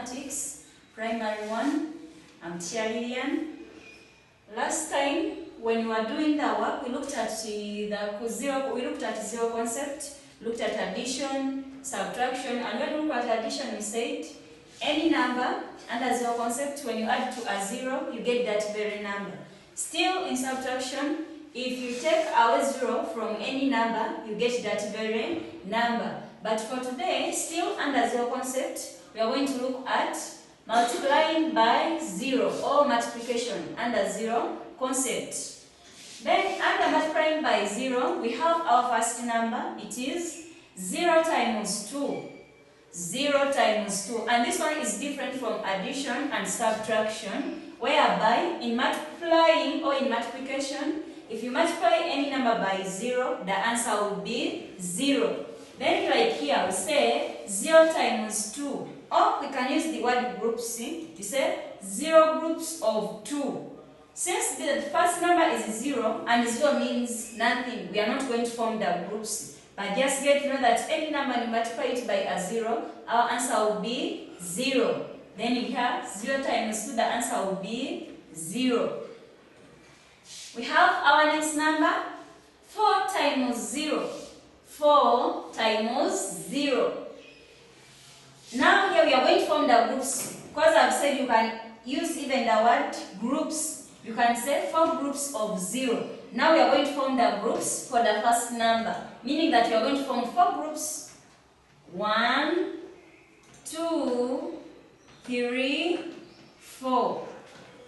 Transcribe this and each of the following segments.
Mathematics, Primary 1. I'm TR.LILLIAN. Last time, when we were doing the work, we looked at zero concept, looked at addition, subtraction, and when we looked at addition, we said any number under zero concept, when you add to a zero, you get that very number. Still in subtraction, if you take away zero from any number, you get that very number. But for today, still under zero concept, we are going to look at multiplying by zero or multiplication under zero concept. Then under multiplying by zero, we have our first number. It is 0 times 2. 0 times 2. And this one is different from addition and subtraction, whereby in multiplying or in multiplication, if you multiply any number by 0, the answer will be 0. Then like here, we say 0 times 2. Or we can use the word groups. We say 0 groups of 2. Since the first number is 0 and 0 means nothing, we are not going to form the groups. But just get to know that any number you multiply it by a 0, our answer will be 0. Then you have 0 times 2, the answer will be 0. We have our next number, 4 times 0. 4 times 0. Now here we are going to form the groups. Because I've said you can use even the word groups. You can say 4 groups of 0. Now we are going to form the groups for the first number. Meaning that we are going to form 4 groups. 1, 2, 3, 4.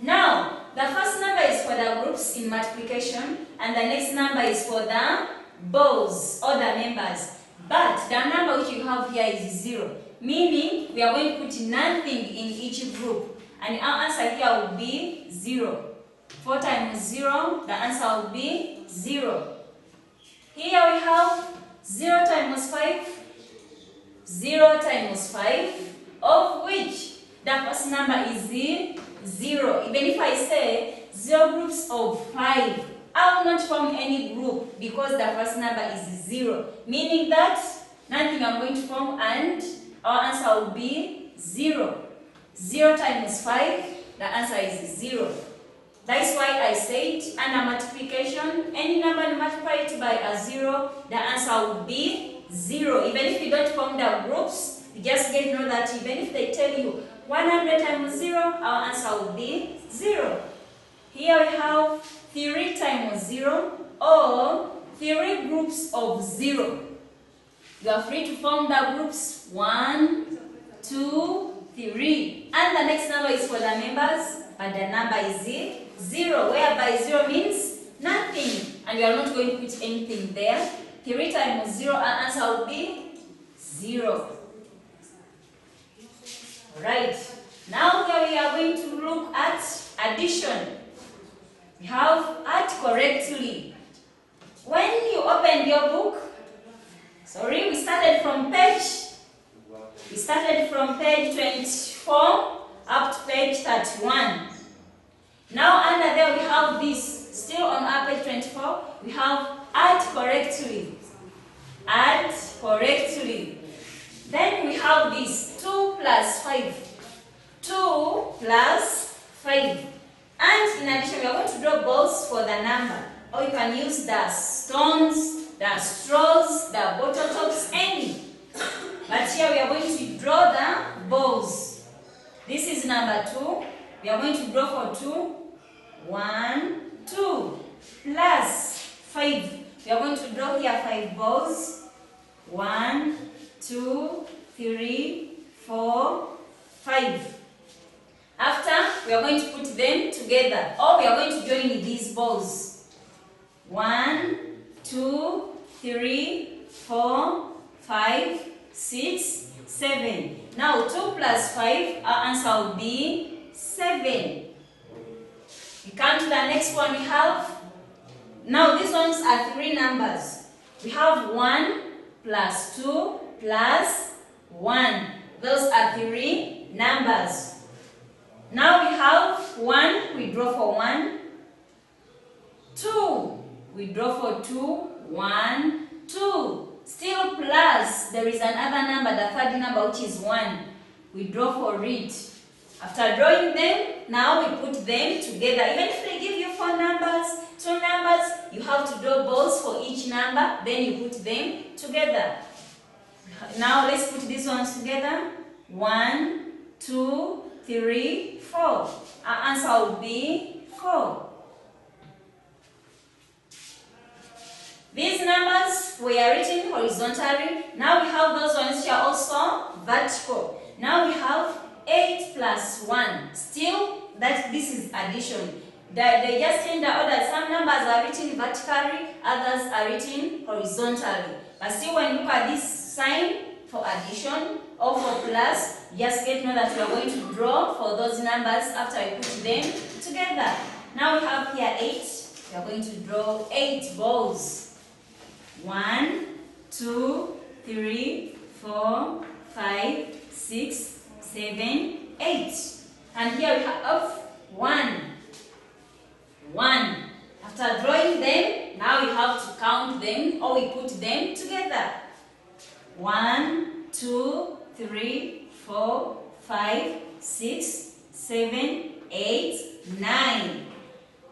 Now, the first number is for the groups in multiplication. And the next number is for the bows or the members. But the number which you have here is 0. Meaning, we are going to put nothing in each group. And our answer here will be 0. 4 times 0, the answer will be 0. Here we have 0 times 5. 0 times 5, of which the first number is 0. Even if I say 0 groups of 5, I will not form any group because the first number is 0. Meaning that nothing I'm going to form and our answer will be 0. 0 times 5, the answer is 0. That's why I said under multiplication, any number you multiply it by a 0, the answer will be 0. Even if you don't form the groups, you just get to know that even if they tell you 100 times 0, our answer will be 0. Here we have 3 times 0 or 3 groups of 0. You are free to form the groups 1, 2, 3. And the next number is for the members, but the number is 0, whereby 0 means nothing. And you are not going to put anything there. 3 times 0, our answer will be 0. Alright. Now here we are going to look at addition. We have add correctly. When you open your book, we started from page 24 up to page 31. Now under there we have this. Still on our page 24, we have add correctly. Add correctly. Then we have this 2 plus 5. 2 plus 5. And in addition, we are going to draw balls for the number. Or you can use the stones, the straws, the bottle tops, any. But here we are going to draw the balls. This is number 2. We are going to draw for 2. 1, 2. Plus 5. We are going to draw here 5 balls. 1, 2, 3, 4, 5. After, we are going to put them together, or we are going to join these balls. 1, 2, 3, 4, 5, 6, 7. Now 2 plus 5, our answer will be 7. We come to the next one we have. Now these ones are 3 numbers. We have 1 plus 2 plus 1. Those are 3 numbers. Now we have 1, we draw for 1. 2, we draw for 2. 1, 2. Still plus, there is another number, the third number, which is 1. we draw for it. After drawing them, now we put them together. Even if they give you 4 numbers, 2 numbers, you have to draw balls for each number, then you put them together. Now let's put these ones together. 1, 2, 3, 4. Our answer would be 4. These numbers were written horizontally. Now we have those ones which are also vertical. Now we have 8 plus 1. Still, this is addition. They just change the order. Some numbers are written vertically, others are written horizontally. But still, when you look at this sign for addition or for plus, just get to know that we are going to draw for those numbers after we put them together. Now we have here 8. We are going to draw 8 balls. 1, 2, 3, 4, 5, 6, 7, 8. And here we have 1. 1. After drawing them, now we have to count them or we put them together. 1, 2, 3, 4, 5, 6, 7, 8, 9.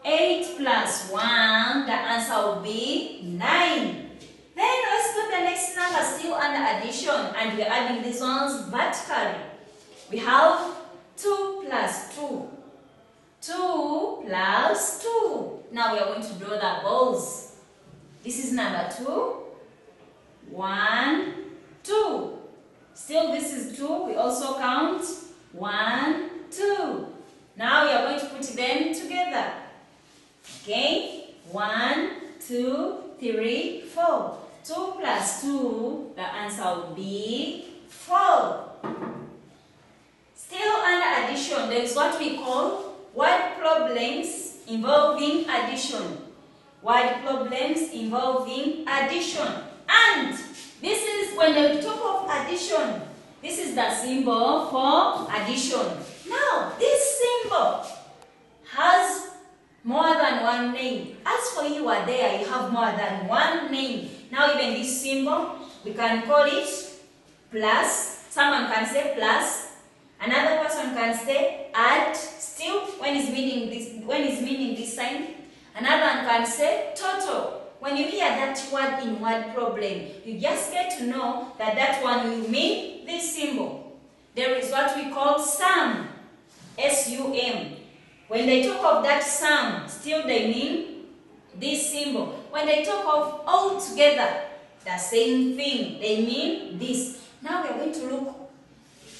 8 plus 1, the answer will be 9. Then let's put the next number still under addition, and we're adding these ones vertically. We have 2 plus 2. 2 plus 2. Now we are going to draw the balls. This is number 2. 1, 2. Still this is 2. We also count 1, 2. Now we are going to put them together. Okay? 1, 2, 3, 4. 2 plus 2, the answer will be 4. Still under addition, there is what we call word problems involving addition. Word problems involving addition. And this is when they talk of addition. This is the symbol for addition. Now, this symbol has more than one name. As for you are there, you have more than one name. Now, even this symbol, we can call it plus. Someone can say plus. Another person can say add. Still, when is meaning this sign. Another one can say total. When you hear that word in word problem, you just get to know that that one will mean this symbol. There is what we call sum. S-U-M. When they talk of that sum, still they mean this symbol. When they talk of all together, the same thing, they mean this. Now we are going to look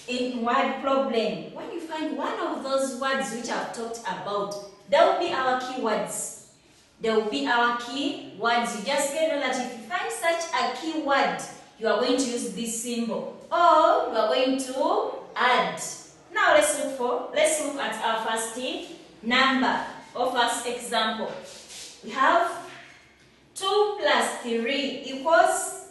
in word problem. When you find one of those words which I've talked about, there will be our keywords. There will be our key words. You just get to know that if you find such a key word, you are going to use this symbol, or you are going to add. Now let's look at our first number or first example. We have 2 plus 3 equals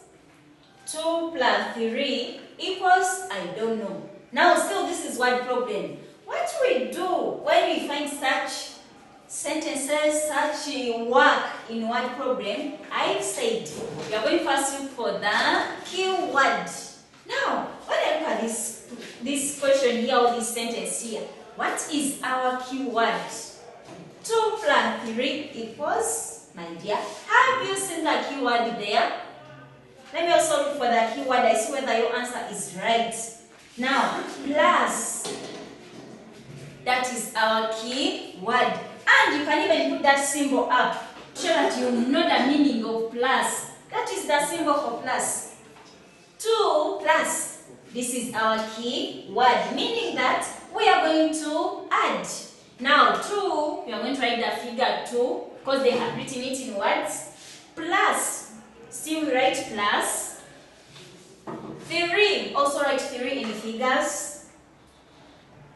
2 plus 3 equals I don't know. Now still this is word problem. What do we do when we find such sentences, such work in word problem? I've said we are going first to look for the keyword. Now, when I look at this question here or this sentence here, what is our keyword? 2 plus 3 equals, my dear, have you seen the keyword there? Let me also look for the keyword. I see whether your answer is right. Now, plus, that is our key word. And you can even put that symbol up so that you know the meaning of plus. That is the symbol for plus. 2 plus. This is our key word, meaning that we are going to add. Now, 2, we are going to write the figure 2 because they have written it in words. Plus, still we write plus. 3, also write 3 in figures.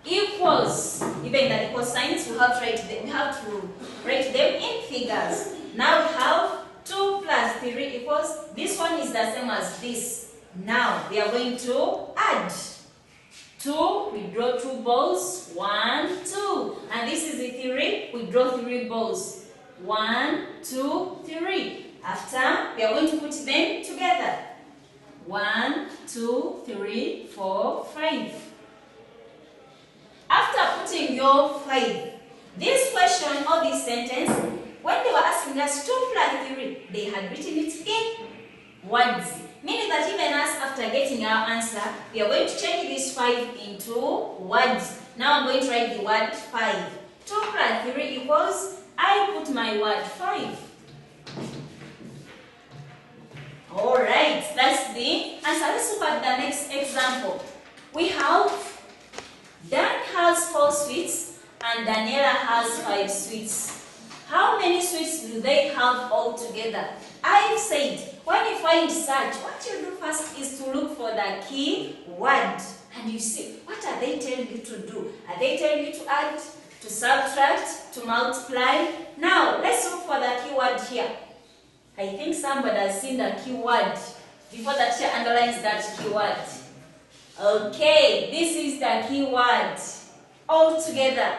Equals, even the equal signs, we have to write them in figures. Now we have 2 plus 3 equals, this one is the same as this. Now we are going to add. 2, we draw 2 balls. 1, 2. And this is the 3, we draw 3 balls. 1, 2, 3. After, we are going to put them together. 1, 2, 3, 4, 5. your 5. This question or this sentence, when they were asking us 2 plus 3, they had written it in words. Meaning that even us, after getting our answer, we are going to change this 5 into words. Now I'm going to write the word 5. 2 plus 3 equals, I put my word 5. Alright, that's the answer. Let's look at the next example. We have Dan has 4 sweets and Daniela has 5 sweets. How many sweets do they have all together? I've said, when you find such, what you do first is to look for the key word. And you see, what are they telling you to do? Are they telling you to add, to subtract, to multiply? Now, let's look for the key word here. I think somebody has seen the key word before the teacher underlines that key word. Okay, this is the key word. All together.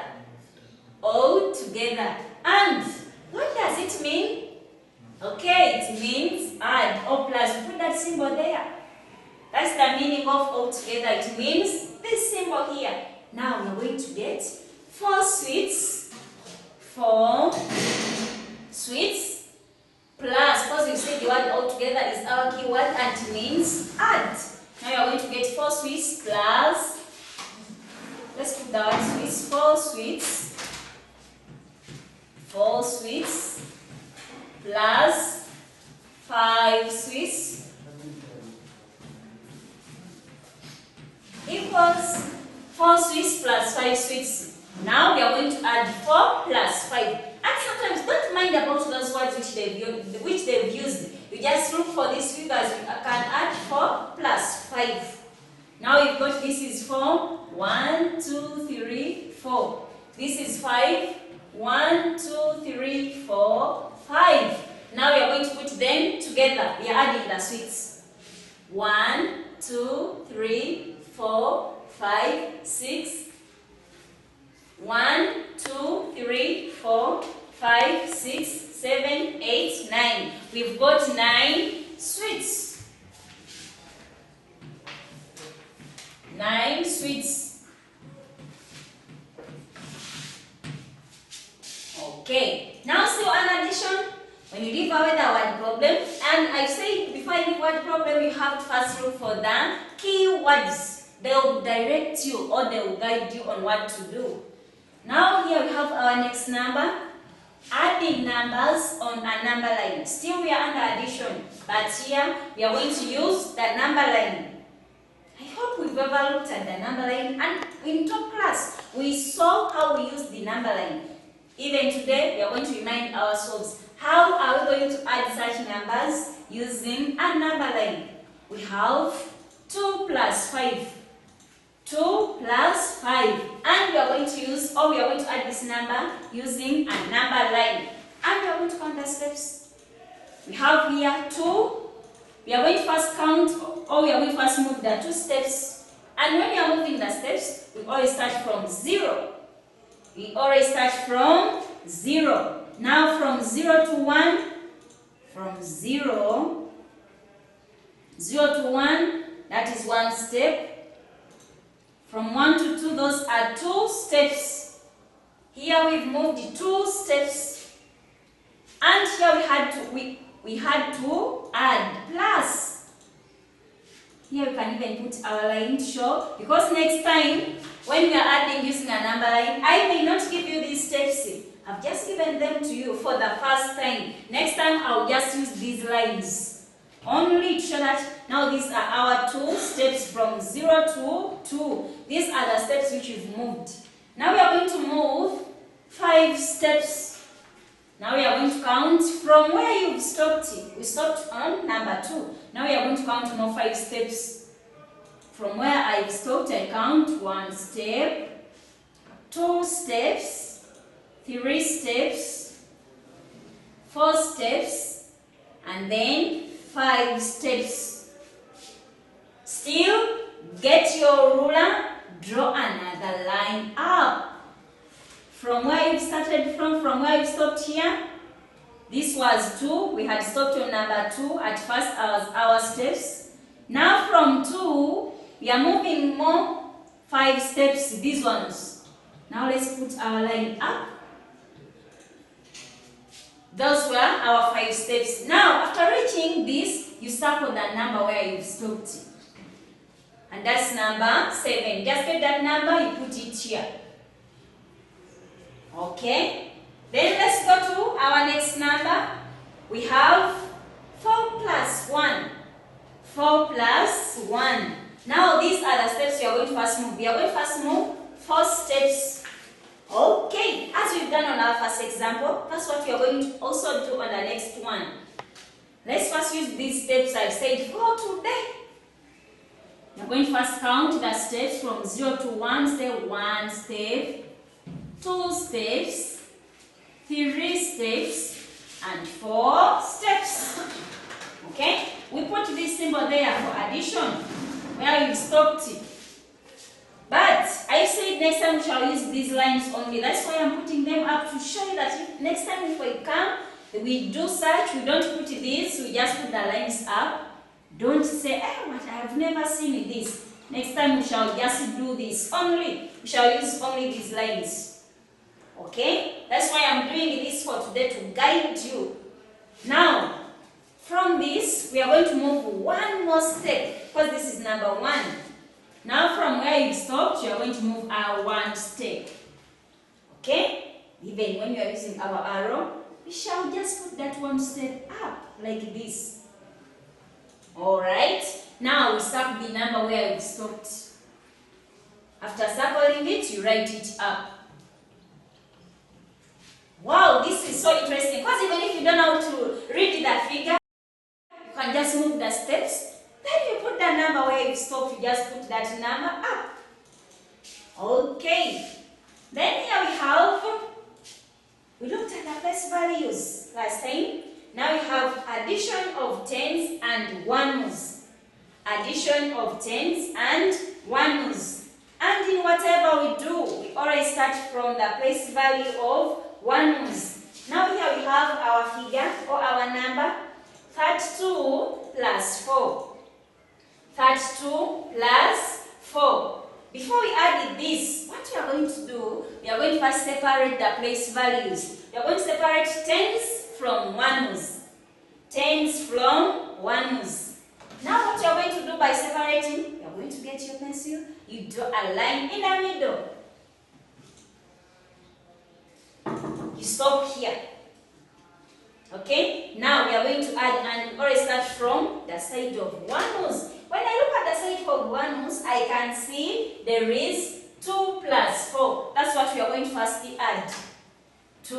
All together. And what does it mean? Okay, it means add or plus. Put that symbol there. That's the meaning of all together. It means this symbol here. Now we're going to get 4 sweets. 4 sweets. Plus, because we said the word all together is our keyword and it means add. Now you are going to get 4 sweets plus, let's put the word sweets, 4 sweets. 4 sweets plus 5 sweets equals 4 sweets plus 5 sweets. Now we are going to add 4 plus 5. And sometimes don't mind about those words which they've used. You just look for these figures. You can add 4 plus 5. Now you've got this is 4. 1, 2, 3, 4. This is 5. 1, 2, 3, 4, 5. Now we are going to put them together. We are adding the sweets. 1, 2, 3, 4, 5, 6. 1, 2, 3, 4, 5, 6, 7, 8, 9. We've got 9 sweets. 9 sweets. Okay. Now still an addition. When you leave away the word problem, and I say before any word problem, you have to first look for the key words. They will direct you or they will guide you on what to do. Now here we have our next number. Adding numbers on a number line. Still we are under addition, but here we are going to use the number line. I hope we've ever looked at the number line, and in top class we saw how we use the number line. Even today we are going to remind ourselves, how are we going to add such numbers using a number line? We have 2 plus 5. 2 plus 5, and we are going to use, or we are going to add this number using a number line, and we are going to count the steps. We have here 2. We are going to first count, or we are going to first move the 2 steps, and when we are moving the steps, we always start from 0. We always start from 0. Now from 0 to 1, from 0 to 1, that is 1 step. From 1 to 2, those are 2 steps. Here we've moved 2 steps. And here we had to add plus. Here we can even put our line to show, because next time when we are adding using a number line, I may not give you these steps. I've just given them to you for the first time. Next time I'll just use these lines. Only to show that now these are our 2 steps from 0 to 2. These are the steps which we've moved. Now we are going to move 5 steps. Now we are going to count from where you've stopped. We stopped on number 2. Now we are going to count more 5 steps. From where I've stopped, I count 1 step, 2 steps, 3 steps, 4 steps, and then 5 steps. Still, get your ruler, draw another line up. From where you started from where you stopped here, this was 2. We had stopped on number 2 at first our steps. Now from 2, we are moving more 5 steps, these ones. Now let's put our line up. Those were our 5 steps. Now, after reaching this, you circle the number where you've stopped. And that's number 7. Just get that number, you put it here. Okay? Then let's go to our next number. We have 4 plus 1. 4 plus 1. Now, these are the steps we are going to first move. We are going to first move 4 steps. Okay, as we've done on our first example, that's what we are going to also do on the next one. Let's first use these steps I've said for today. We're going to first count the steps from 0 to 1 step, 1 step, 2 steps, 3 steps, and 4 steps. Okay, we put this symbol there for addition, where you stopped it. But I said next time we shall use these lines only. That's why I'm putting them up to show you that if next time if we come, we do such, we don't put this, we just put the lines up. Don't say, what, I have never seen this. Next time we shall just do this only. We shall use only these lines. Okay? That's why I'm doing this for today to guide you. Now, from this, we are going to move one more step because this is number 1. Now from where you stopped, you are going to move our 1 step. Okay? Even when you are using our arrow, we shall just put that 1 step up like this. Alright? Now we start the number where you stopped. After circling it, you write it up. Wow, this is so interesting because even if you don't know how to read the figure, you can just move the steps. Then you put the number where you stopped, you just put that number up. Okay. Then here we looked at the place values last time. Now we have addition of tens and ones. Addition of tens and ones. And in whatever we do, we always start from the place value of ones. Now here we have our figure or our number, 32 plus 4. 32 plus 4. Before we add this, what we are going to do, we are going to first separate the place values. We are going to separate tens from ones. Tens from ones. Now what you are going to do by separating, you are going to get your pencil, you draw a line in the middle. You stop here. Okay? Now we are going to add, and we always start from the side of ones. When I look at the side of ones, I can see there is 2 plus 4. That's what we are going to firstly add. 2,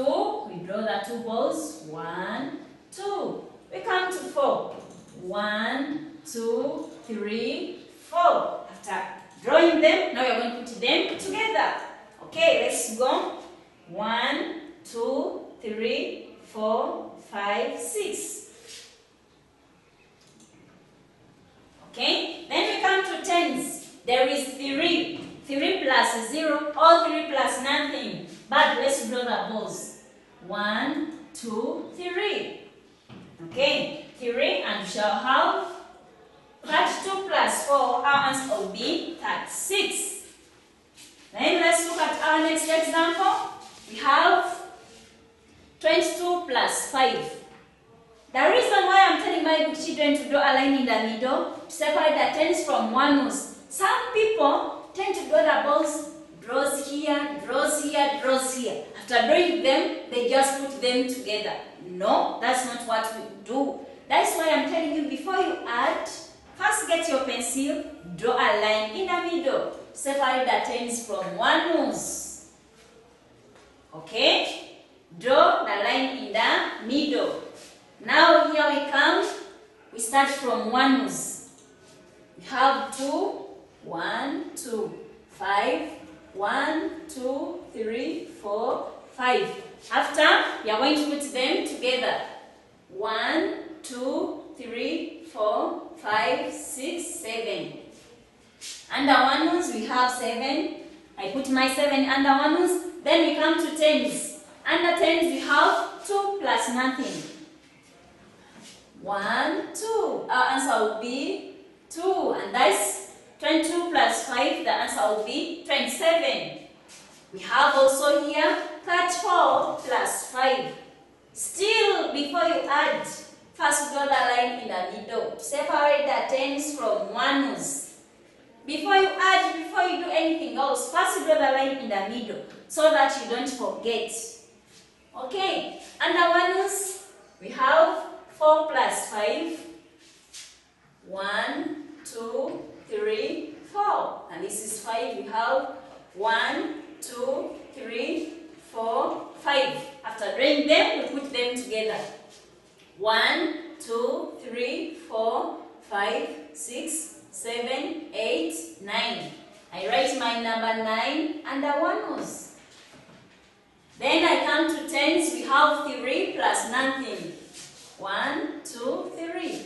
we draw the 2 balls. 1, 2. We come to 4. 1, 2, 3, 4. After drawing them, now we are going to put them together. Okay, let's go. 1, 2, 3, 4, 5, 6. Okay, then we come to tens. There is 3. 3 plus 0, or 3 plus nothing. But let's draw the balls. 1, 2, 3. Okay, 3, and we shall have 32 plus 4. Our answer will be 36. Then let's look at our next example. We have 22 plus 5. The reason why I'm telling my good children to draw a line in the middle, to separate the tens from ones. Some people tend to draw the balls, draws here, draws here, draws here. After drawing them, they just put them together. No, that's not what we do. That's why I'm telling you, before you add, first get your pencil, draw a line in the middle. Separate the tens from ones. Okay? Draw the line in the middle. Now here we come, we start from ones. We have 2, 1, 2, 5, 1, 2, 3, 4, 5. After, we are going to put them together. 1, 2, 3, 4, 5, 6, 7. Under ones we have 7. I put my 7 under ones. Then we come to tens. Under tens we have 2 plus nothing. 1, 2. Our answer will be 2. And that's 22 plus 5. The answer will be 27. We have also here 34 plus 5. Still, before you add, first draw the line in the middle. Separate the tens from ones. Before you add, before you do anything else, first draw the line in the middle so that you don't forget. Okay, under ones, we have 4 plus 5. 1, 2, 3, 4. And this is 5. We have 1, 2, 3, 4, 5. After drawing them, we put them together. 1, 2, 3, 4, 5, 6, 7, 8, 9. I write my number 9 under ones. Then I come to tens. We have 3 plus nothing. 1, 2, 3.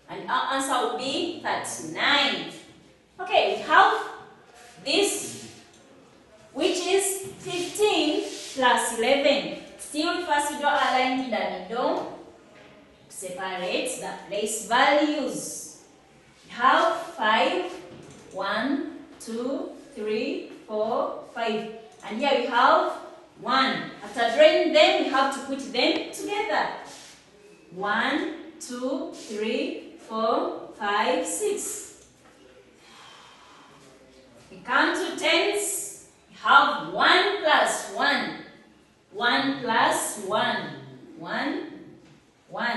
And our answer will be 39. Okay, we have this, which is 15 plus 11. Still, first draw a line in the middle. Separate the place values. We have 5, 1, 2, 3, 4, 5. And here we have 1. After drawing them, we have to put them together. 1, 2, 3, 4, 5, 6. We come to tens. We have 1 plus 1. 1 plus 1. 1, 1.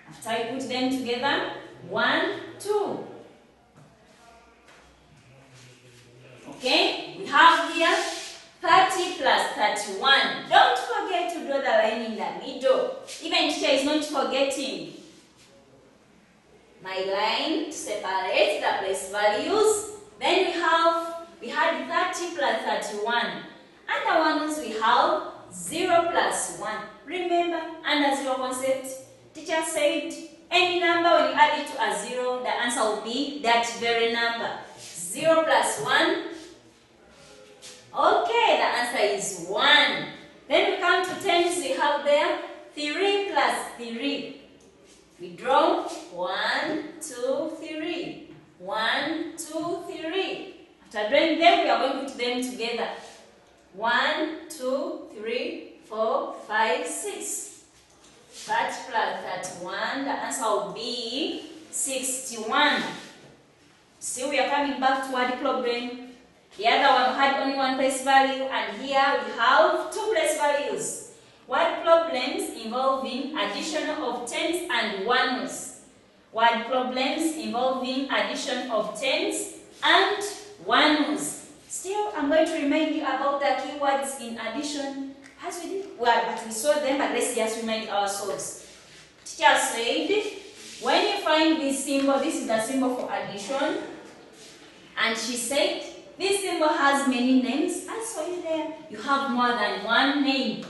After I put them together, 1, 2. Okay, we have here 30 plus 31. Don't forget to draw the line in the middle. Even teacher is not forgetting. My line to separate the place values. Then we had 30 plus 31. Under ones we have 0 plus 1. Remember, under zero concept, teacher said any number when you add it to a 0, the answer will be that very number. 0 plus 1. Okay, the answer is 1. Then we come to tens. We have there 3 plus 3. We draw 1, 2, 3. 1, 2, 3. After drawing them, we are going to put them together. 1, 2, 3, 4, 5, 6. 30 plus 31, the answer will be 61. See, we are coming back to our problem. The other one had only one place value, and here we have 2 place values. Word problems involving addition of tens and ones. Word problems involving addition of tens and ones. Still, I'm going to remind you about the keywords in addition. As we did, but we saw them, but let's just remind ourselves. Teacher said, when you find this symbol, this is the symbol for addition. And she said, this symbol has many names. I saw you there. You have more than one name.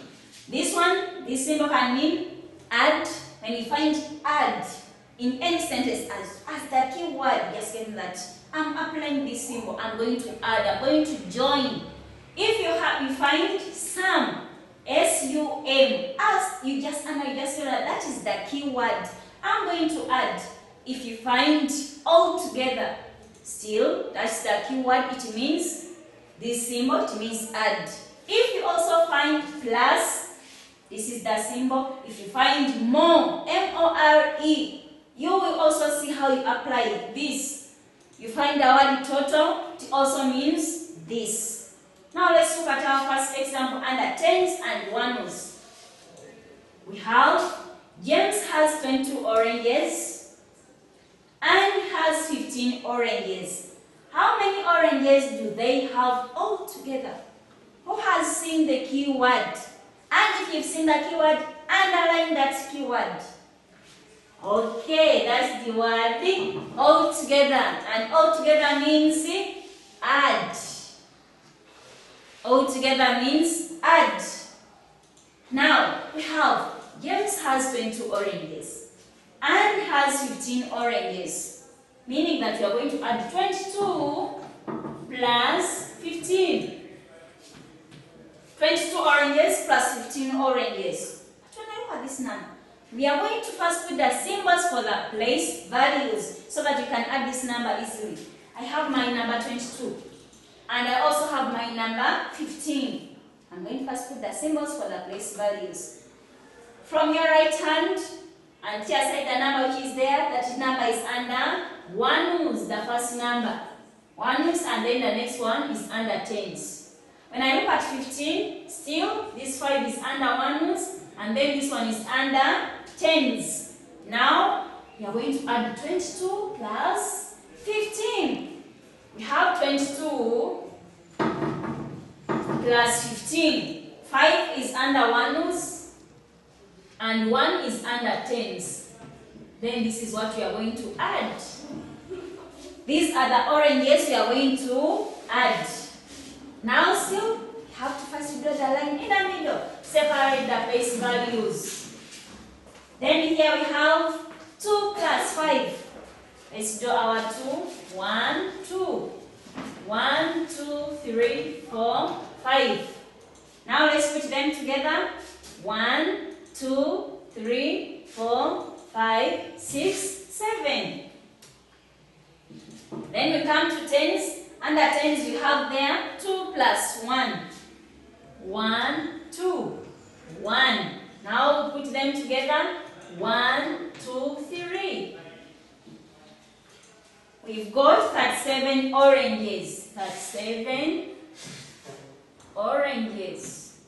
This one, this symbol can mean add. When you find add in any sentence as the keyword, just get that. I'm applying this symbol. I'm going to add. I'm going to join. If you find sum, S-U-M, as you just know that is the keyword. I'm going to add. If you find all together, still that's the keyword. It means this symbol. It means add. If you also find plus, this is the symbol. If you find more, M-O-R-E, you will also see how you apply this. You find the word total, it also means this. Now let's look at our first example under tens and ones. We have James has 22 oranges and has 15 oranges. How many oranges do they have all together? Who has seen the keyword? And if you've seen the keyword, underline that keyword. Okay, that's the word all together. And all together means add. All together means add. Now, we have James has 22 oranges and has 15 oranges. Meaning that we are going to add 22 plus 15. 22 oranges plus 15 oranges. Actually, look at this number. We are going to first put the symbols for the place values so that you can add this number easily. I have my number 22. And I also have my number 15. I'm going to first put the symbols for the place values. From your right hand, and here side the number which is there, that number is under 1's, the first number. 1's, and then the next one is under 10's. When I look at 15, still this 5 is under 1's, and then this one is under 10's. Now, we are going to add 22 plus 15. We have 22 plus 15. 5 is under 1's and 1 is under 10's. Then this is what we are going to add. These are the oranges we are going to add. Now still, we have to first draw the line in the middle. Separate the place values. Then here we have 2 plus 5. Let's draw our 2. 1, 2. 1, 2, 3, 4, 5. Now let's put them together. 1, 2, 3, 4, 5, 6, 7. Then we come to 10's. Under 10's we have there 2 plus 1. 1, 2. 1. Now we put them together. 1, 2, 3. We've got 37 oranges. 37 oranges.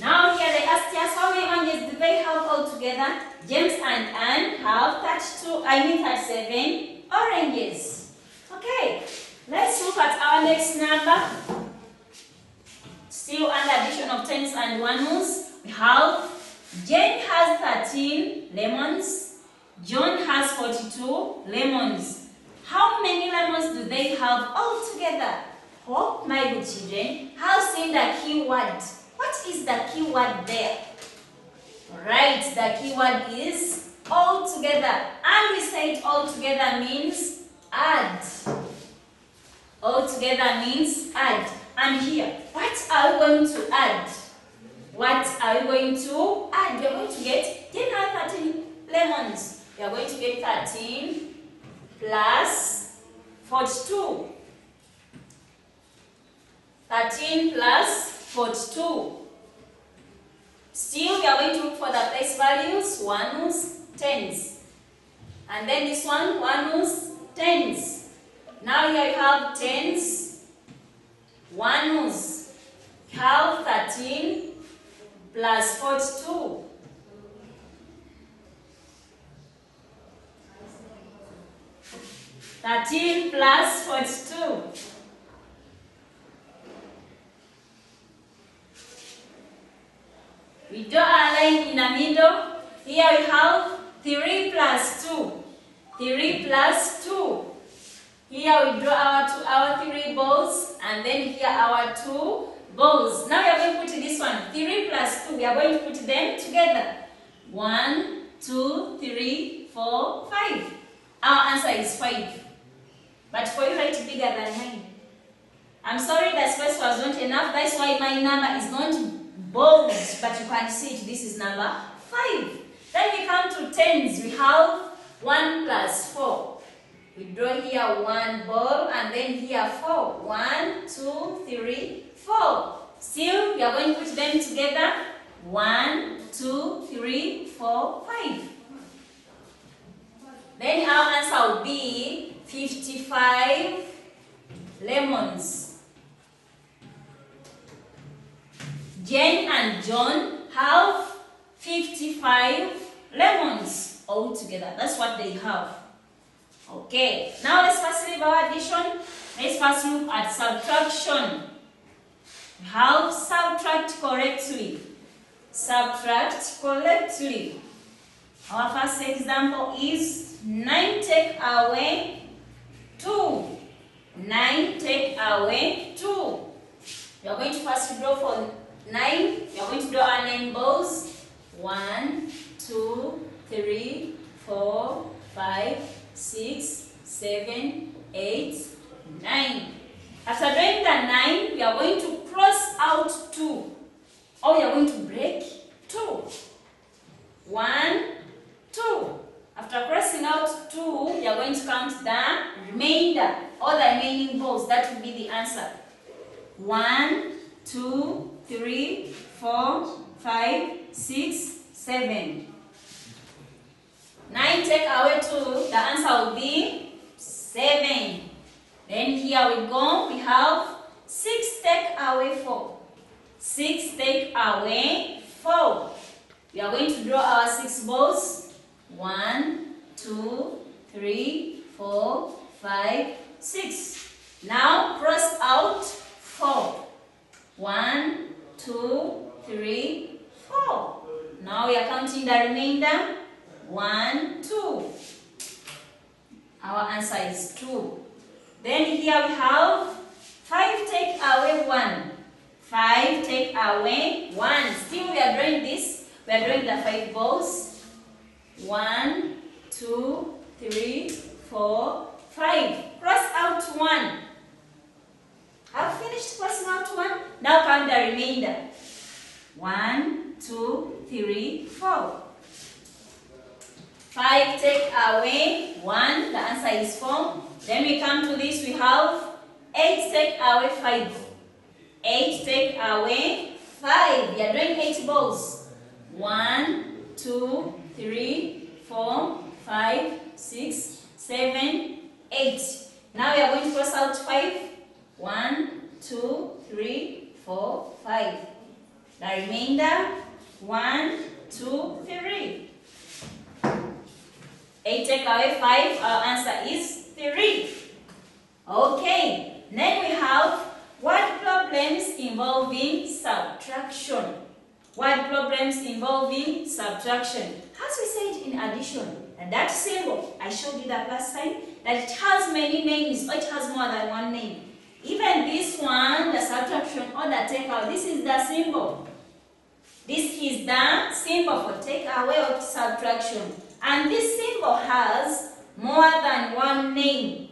Now here they asked us how many oranges do they have altogether. James and Anne have 37 oranges. Okay, let's look at our next number. Still under addition of 10's and 1's, we have Jane has 13 lemons. John has 42 lemons. How many lemons do they have altogether? Oh, my good children, have seen the key word. What is the key word there? Right, the key word is altogether. And we said altogether means add. Altogether means add. And here, what are we going to add? What are we going to add? We are going to get 10 and 13 lemons. We are going to get 13 plus 42. 13 plus 42. Still, we are going to look for the place values, 1's, 10's. And then this one, 1's, 10's. Now here you have 10's, 1's. You have 13 plus 42. Thirteen plus 42. We draw a line in the middle. Here we have 3 plus 2. 3 plus 2. Here we draw our 3 balls, and then here our 2 balls. Now we are going to put this one. 3 plus 2. We are going to put them together. 1, 2, 3, 4, 5. Our answer is 5. But for you, write bigger than 9. I'm sorry the space was not enough. That's why my number is not bold, but you can see it. This is number 5. Then we come to 10's. We have 1 plus 4. We draw here 1 ball, and then here 4. 1, 2, 3, 4. Still, we are going to put them together. 1, 2, 3, 4, 5. Then our answer will be 55 lemons. Jane and John have 55 lemons altogether. That's what they have. Okay, now let's first leave our addition. Let's first look at subtraction. We have subtract correctly. Subtract correctly. Our first example is 9 take away 2. 9 take away 2. We are going to first draw for 9. We are going to draw our 9 balls. 1, 2, 3, 4, 5, 6, 7, 8, 9. After drawing the 9, we are going to cross out 2. Or we are going to break 2. 1, 2. After crossing out 2, we are going to count the remainder, all the remaining balls, that would be the answer. 1, 2, 3, 4, 5, 6, 7. 9 take away 2, the answer will be 7. Then here we go, we have 6 take away 4. 6 take away 4. We are going to draw our 6 balls. 1, 2, 3, 4, 5, 6. Now cross out 4. 1, 2, 3, 4. Now we are counting the remainder. 1, 2. Our answer is 2. Then here we have 5 take away 1. 5 take away 1. Still we are drawing this. We are drawing the 5 balls. 1, 2, 3, 4, 5. Cross out 1. I've finished crossing out 1. Now count the remainder. 1, 2, 3, 4. 5 take away 1. The answer is 4. Then we come to this. We have 8 take away 5. 8 take away 5. We are doing 8 balls. 1, 2, 3, 4, 5, 6, 7, 8. Now we are going to cross out 5. 1, 2, 3, 4, 5. The remainder, 1, 2, 3. 8 take away 5. Our answer is 3. Okay. Then we have word problems involving subtraction. Word problems involving subtraction. As we said in addition, that symbol, I showed you that last time, that it has many names, or it has more than one name. Even this one, the subtraction or the takeout, this is the symbol. This is the symbol for takeaway or subtraction. And this symbol has more than one name.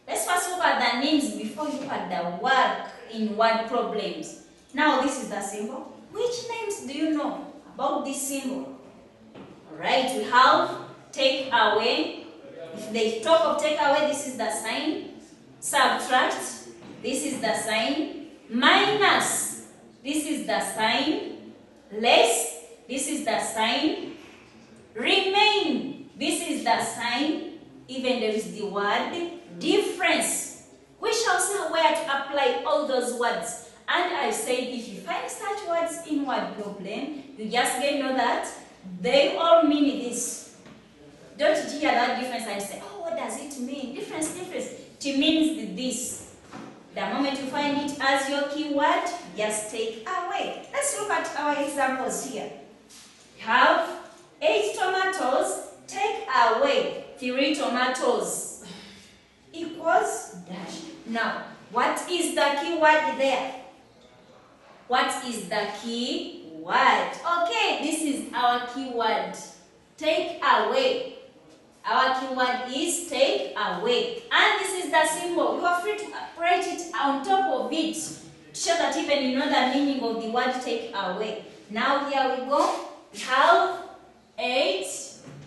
Let's first look at the names before you look at the work in word problems. Now this is the symbol. Which names do you know about this symbol? Alright, we have take away. If they talk of take away, this is the sign. Subtract, this is the sign. Minus, this is the sign. Less, this is the sign. Remain, this is the sign. Even there is the word difference. We shall see where to apply all those words. And I said if you find such words in word problem, you just get to know that they all mean this. Don't hear that difference and say, oh, what does it mean? Difference. It means this. The moment you find it as your keyword, just take away. Let's look at our examples here. We have 8 tomatoes, take away 3 tomatoes equals dash. Now, what is the keyword there? What is the key word? Okay, this is our keyword. Take away. Our keyword is take away. And this is the symbol. You are free to write it on top of it to show that even you know the meaning of the word take away. Now here we go. We have 8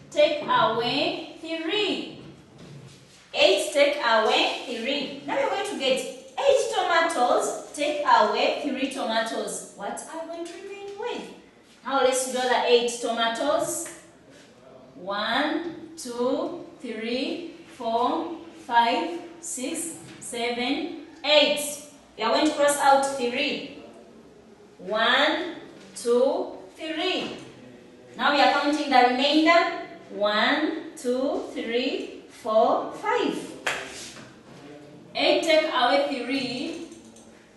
take away 3. 8 take away 3. Now we're going to get 8 tomatoes, take away 3 tomatoes. What are we going to remain with? Now let's draw the 8 tomatoes. 1, 2, 3, 4, 5, 6, 7, 8. We are going to cross out 3. 1, 2, 3. Now we are counting the remainder. 1, 2, 3, 4, 5. 8 take away 3.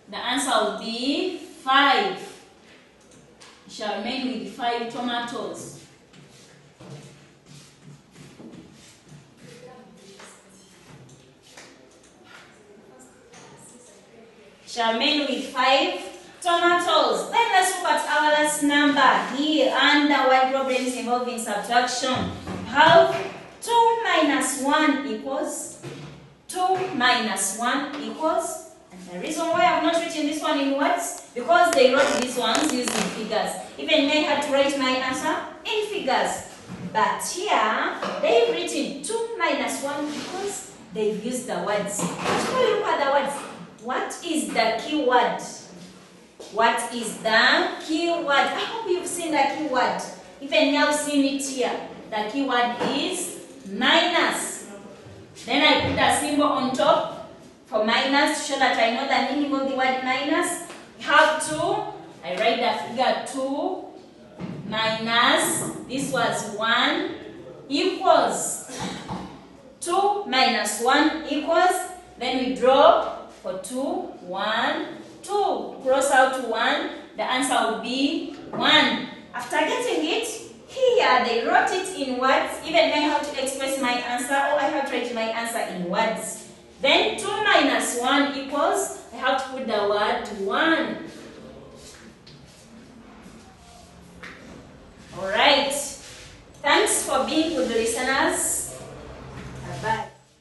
The answer will be 5. We shall remain with 5 tomatoes. Shall remain with 5 tomatoes. Then let's look at our last number here under word problems involving subtraction. We have 2 minus 1 equals 2 minus 1 equals, and the reason why I have not written this one in words, because they wrote these ones using figures. Even I had to write my answer in figures. But here, they've written 2 minus 1 equals, they've used the words. Before you look at the words, what is the key word? What is the key word? I hope you've seen the key word. Even you have seen it here. The key word is minus. Then I put a symbol on top for minus to show that I know the meaning of the word minus. Have 2. I write the figure 2 minus, this was 1, equals 2 minus 1 equals, then we draw for 2, 1, 2. Cross out 1, the answer would be 1. After getting it, here they wrote it in words. Even I have to express my answer, or I have to write my answer in words. Then 2 minus 1 equals, I have to put the word 1. Alright. Thanks for being good listeners. Bye-bye.